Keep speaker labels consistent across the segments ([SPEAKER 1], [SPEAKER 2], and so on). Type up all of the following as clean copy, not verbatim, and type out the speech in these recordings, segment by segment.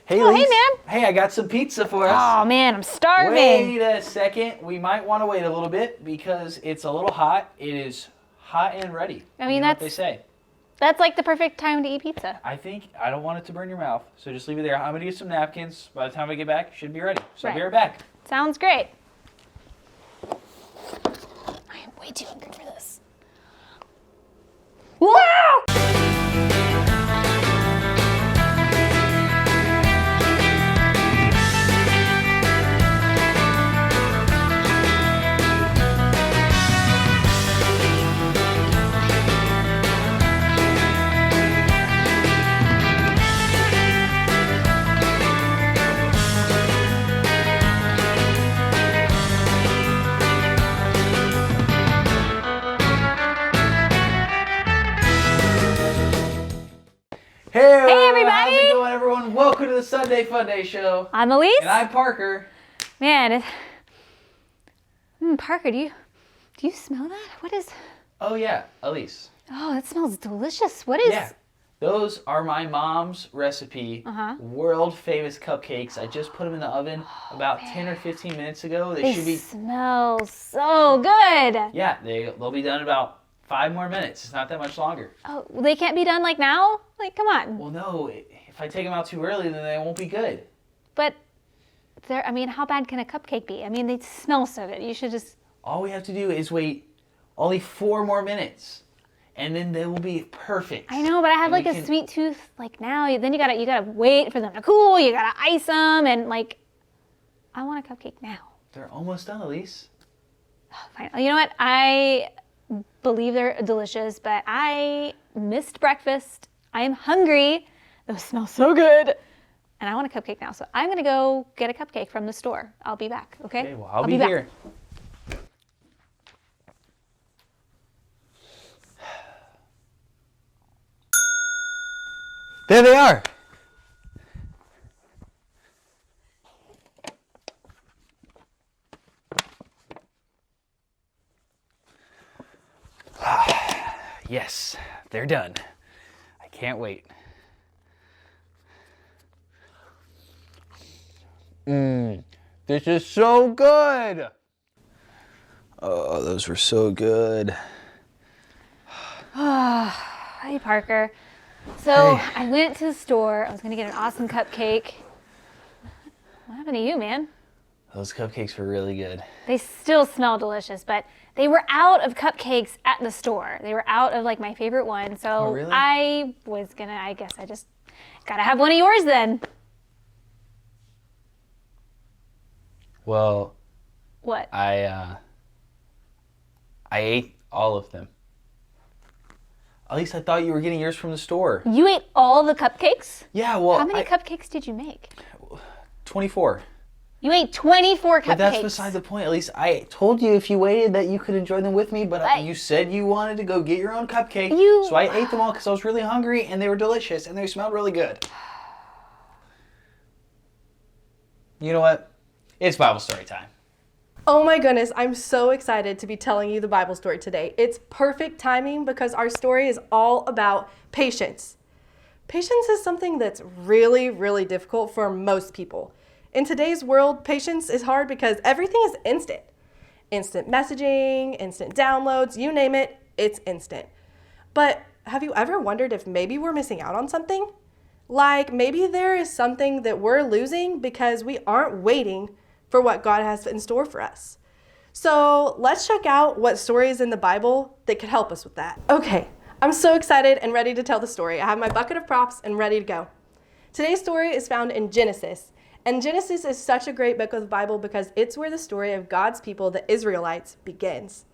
[SPEAKER 1] Hey,
[SPEAKER 2] Oh,
[SPEAKER 1] Lise.
[SPEAKER 2] hey, man.
[SPEAKER 1] Hey, I got some pizza for us.
[SPEAKER 2] Oh, man, I'm starving.
[SPEAKER 1] Wait a second. We might want to wait a little bit because it's a little hot. It is hot and ready.
[SPEAKER 2] I mean,
[SPEAKER 1] you know what they say.
[SPEAKER 2] That's like the perfect time to eat pizza.
[SPEAKER 1] I don't want it to burn your mouth, so just leave it there. I'm going to get some napkins. By the time I get back, it should be ready. So I'll be right back.
[SPEAKER 2] Sounds great. I am way too hungry for this. Wow!
[SPEAKER 1] Hey,
[SPEAKER 2] everybody.
[SPEAKER 1] How's it going, everyone? Welcome to the Sunday Funday show.
[SPEAKER 2] I'm Elise.
[SPEAKER 1] And I'm Parker.
[SPEAKER 2] Man, Parker, do you smell that? What is...
[SPEAKER 1] Oh, yeah, Elise.
[SPEAKER 2] Oh, that smells delicious. What is...
[SPEAKER 1] Yeah, those are my mom's recipe, world famous cupcakes. I just put them in the oven about 10 or 15 minutes ago. They should be...
[SPEAKER 2] smell so good.
[SPEAKER 1] Yeah, they'll be done in about 5 more minutes. It's not that much longer.
[SPEAKER 2] Oh, they can't be done like now? Like, come on.
[SPEAKER 1] Well, no, if I take them out too early, then they won't be good.
[SPEAKER 2] But, how bad can a cupcake be? I mean, they smell so good. You should just...
[SPEAKER 1] All we have to do is wait only 4 more minutes, and then they will be perfect.
[SPEAKER 2] I know, but I have like a sweet tooth like now. Then you gotta wait for them to cool. You gotta ice them, and like, I want a cupcake now.
[SPEAKER 1] They're almost done, Elise.
[SPEAKER 2] Fine. You know what? I believe they're delicious, but I missed breakfast. I am hungry. Those smell so good. And I want a cupcake now. So I'm going to go get a cupcake from the store. I'll be back, okay?
[SPEAKER 1] Okay, well, I'll be here. There they are. Yes, they're done. I can't wait. This is so good. Oh, those were so good.
[SPEAKER 2] Hey, Parker. So I went to the store. I was going to get an awesome cupcake. What happened to you, man?
[SPEAKER 1] Those cupcakes were really good.
[SPEAKER 2] They still smell delicious, but they were out of cupcakes at the store. They were out of like my favorite one. So
[SPEAKER 1] really?
[SPEAKER 2] I guess I just gotta have one of yours then.
[SPEAKER 1] Well,
[SPEAKER 2] What?
[SPEAKER 1] I ate all of them. At least I thought you were getting yours from the store.
[SPEAKER 2] You ate all the cupcakes?
[SPEAKER 1] Yeah, well,
[SPEAKER 2] How many cupcakes did you make?
[SPEAKER 1] 24.
[SPEAKER 2] You ate 24 cupcakes.
[SPEAKER 1] But that's beside the point. At least I told you if you waited that you could enjoy them with me, but you said you wanted to go get your own cupcake. So I ate them all because I was really hungry and they were delicious and they smelled really good. You know what? It's Bible story time.
[SPEAKER 3] Oh my goodness, I'm so excited to be telling you the Bible story today. It's perfect timing because our story is all about patience. Patience is something that's really, really difficult for most people. In today's world, patience is hard because everything is instant. Instant messaging, instant downloads, you name it, it's instant. But have you ever wondered if maybe we're missing out on something? Like maybe there is something that we're losing because we aren't waiting for what God has in store for us. So let's check out what stories in the Bible that could help us with that. Okay, I'm so excited and ready to tell the story. I have my bucket of props and ready to go. Today's story is found in Genesis. And Genesis is such a great book of the Bible because it's where the story of God's people, the Israelites, begins.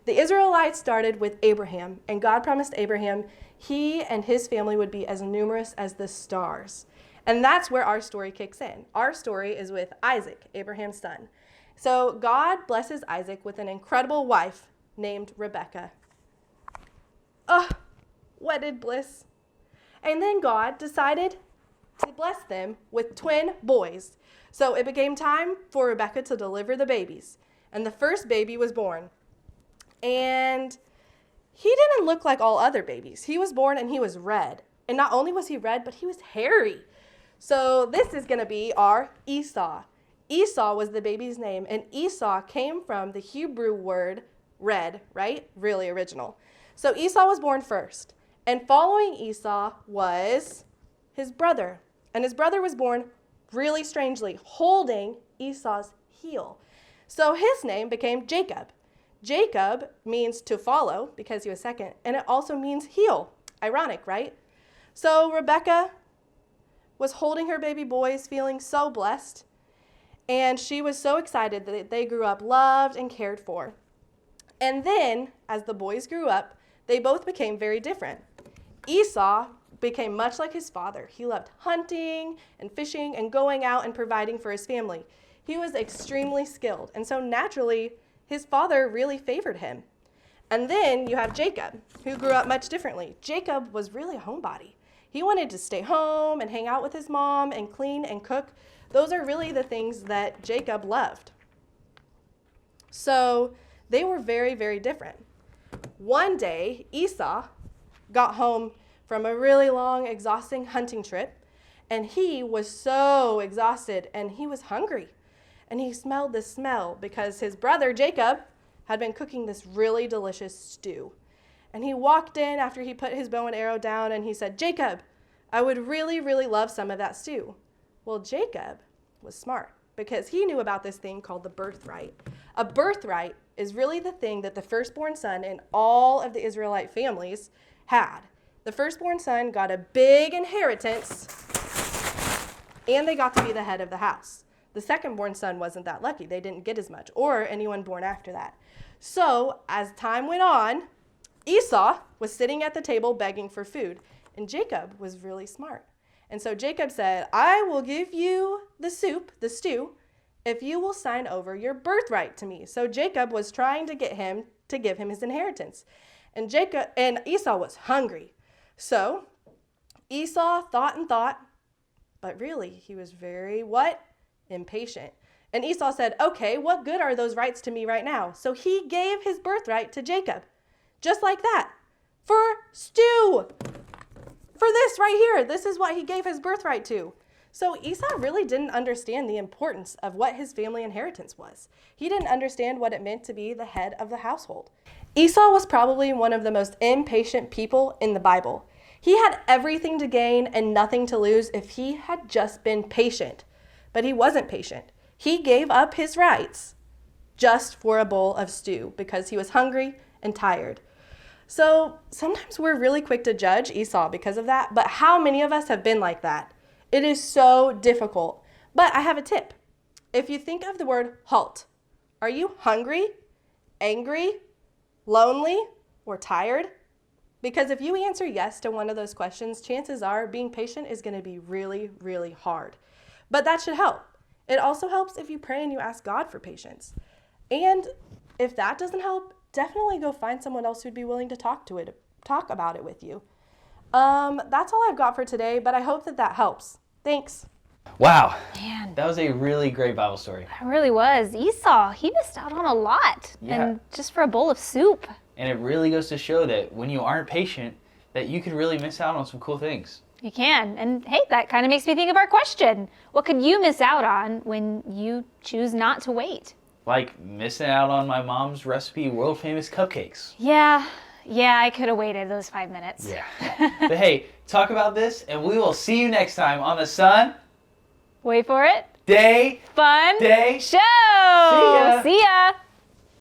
[SPEAKER 3] The Israelites started with Abraham, and God promised Abraham he and his family would be as numerous as the stars. And that's where our story kicks in. Our story is with Isaac, Abraham's son. So God blesses Isaac with an incredible wife named Rebekah. Wedded bliss. And then God decided to bless them with twin boys. So it became time for Rebekah to deliver the babies. And the first baby was born. And he didn't look like all other babies. He was born and he was red. And not only was he red, but he was hairy. So this is going to be our Esau. Esau was the baby's name, and Esau came from the Hebrew word red, right? Really original. So Esau was born first, and following Esau was his brother. And his brother was born really strangely, holding Esau's heel. So his name became Jacob. Jacob means to follow because he was second, and it also means heel. Ironic, right? So Rebecca was holding her baby boys, feeling so blessed, and she was so excited that they grew up loved and cared for. And then, as the boys grew up, they both became very different. Esau became much like his father. He loved hunting and fishing and going out and providing for his family. He was extremely skilled, and so naturally, his father really favored him. And then you have Jacob, who grew up much differently. Jacob was really a homebody. He wanted to stay home and hang out with his mom and clean and cook. Those are really the things that Jacob loved. So they were very, very different. One day, Esau got home from a really long, exhausting hunting trip, and he was so exhausted, and he was hungry. And he smelled the smell because his brother, Jacob, had been cooking this really delicious stew. And he walked in after he put his bow and arrow down, and he said, "Jacob, I would really, really love some of that stew." Well, Jacob was smart because he knew about this thing called the birthright. A birthright is really the thing that the firstborn son in all of the Israelite families had. The firstborn son got a big inheritance, and they got to be the head of the house. The secondborn son wasn't that lucky. They didn't get as much, or anyone born after that. So as time went on, Esau was sitting at the table begging for food, and Jacob was really smart. And so Jacob said, "I will give you the soup, the stew, if you will sign over your birthright to me." So Jacob was trying to get him to give him his inheritance. And Esau was hungry. So Esau thought and thought, but really he was very impatient. And Esau said, "Okay, what good are those rights to me right now?" So he gave his birthright to Jacob. Just like that. For stew. For this right here. This is what he gave his birthright to. So Esau really didn't understand the importance of what his family inheritance was. He didn't understand what it meant to be the head of the household. Esau was probably one of the most impatient people in the Bible. He had everything to gain and nothing to lose if he had just been patient. But he wasn't patient. He gave up his rights just for a bowl of stew because he was hungry and tired. So sometimes we're really quick to judge Esau because of that, but how many of us have been like that? It is so difficult. But I have a tip. If you think of the word halt, are you hungry, angry, lonely, or tired? Because if you answer yes to one of those questions, chances are being patient is going to be really, really hard. But that should help. It also helps if you pray and you ask God for patience. And if that doesn't help, definitely go find someone else who'd be willing to talk about it with you. That's all I've got for today, but I hope that helps. Thanks.
[SPEAKER 1] Wow.
[SPEAKER 2] Man.
[SPEAKER 1] That was a really great Bible story.
[SPEAKER 2] It really was. Esau, he missed out on a lot.
[SPEAKER 1] Yeah.
[SPEAKER 2] And just for a bowl of soup.
[SPEAKER 1] And it really goes to show that when you aren't patient, that you could really miss out on some cool things.
[SPEAKER 2] You can. And hey, that kind of makes me think of our question. What could you miss out on when you choose not to wait?
[SPEAKER 1] Like missing out on my mom's recipe world famous cupcakes.
[SPEAKER 2] Yeah, I could have waited those 5 minutes.
[SPEAKER 1] Yeah. But hey, talk about this, and we will see you next time on the
[SPEAKER 2] Wait for it.
[SPEAKER 1] Day
[SPEAKER 2] Fun
[SPEAKER 1] Day
[SPEAKER 2] Show.
[SPEAKER 1] See ya.
[SPEAKER 2] See ya.